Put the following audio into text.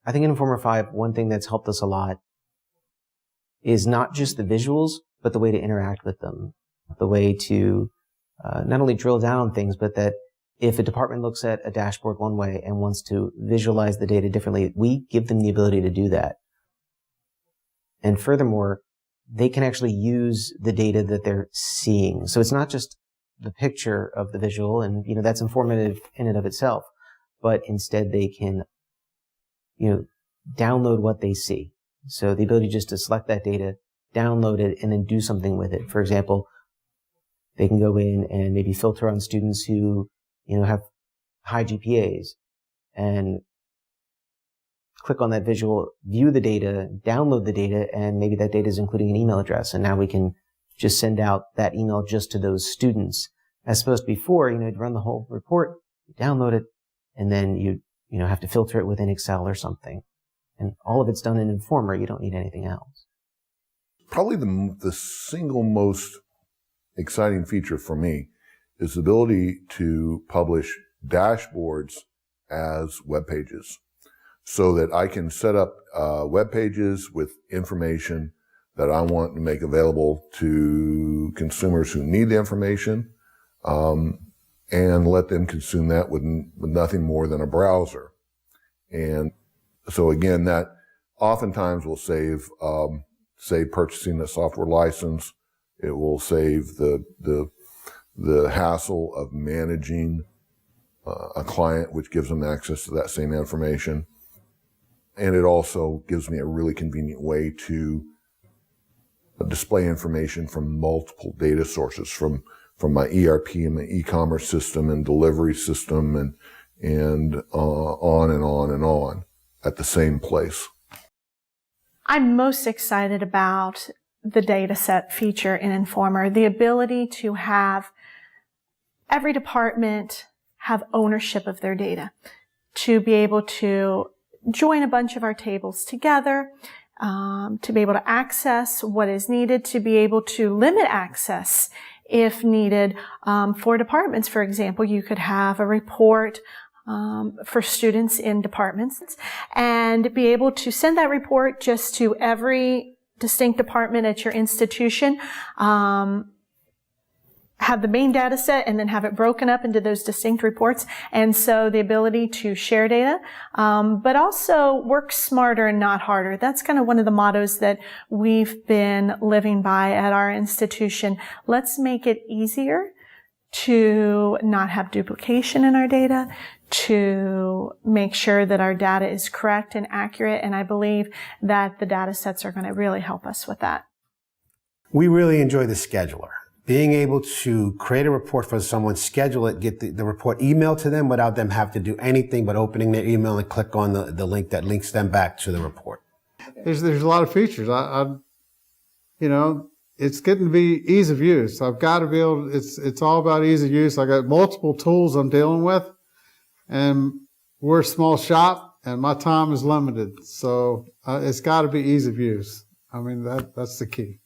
I think in Informer 5, one thing that's helped us a lot is not just the visuals, but the way to interact with them, the way to not only drill down on things, but that if a department looks at a dashboard one way and wants to visualize the data differently, we give them the ability to do that. And furthermore, they can actually use the data that they're seeing. So it's not just the picture of the visual, and that's informative in and of itself, but instead they can download what they see. So the ability just to select that data, download it, and then do something with it. For example, they can go in and maybe filter on students who have high GPAs and click on that visual, view the data, download the data, and maybe that data is including an email address. And now we can just send out that email just to those students. As opposed to before, you'd run the whole report, you download it, and then you have to filter it within Excel or something. And all of it's done in Informer. You don't need anything else. Probably the single most exciting feature for me is the ability to publish dashboards as web pages, so that I can set up web pages with information that I want to make available to consumers who need the information, and let them consume that with nothing more than a browser. And so again, that oftentimes will save purchasing a software license. It will save the hassle of managing a client, which gives them access to that same information. And it also gives me a really convenient way to display information from multiple data sources, from my ERP and my e-commerce system and delivery system and on and on and on at the same place. I'm most excited about the data set feature in Informer, the ability to have every department have ownership of their data, to be able to join a bunch of our tables together, to be able to access what is needed, to be able to limit access if needed. For departments, for example, you could have a report for students in departments and be able to send that report just to every distinct department at your institution, have the main data set and then have it broken up into those distinct reports. And so the ability to share data, but also work smarter and not harder. That's kind of one of the mottos that we've been living by at our institution. Let's make it easier to not have duplication in our data, to make sure that our data is correct and accurate. And I believe that the data sets are going to really help us with that. We really enjoy the scheduler. Being able to create a report for someone, schedule it, get the report emailed to them without them having to do anything but opening their email and click on the link that links them back to the report. There's a lot of features. It's getting to be ease of use. I've got to be able, it's all about ease of use. I got multiple tools I'm dealing with, and we're a small shop and my time is limited. So it's got to be ease of use. I mean, that's the key.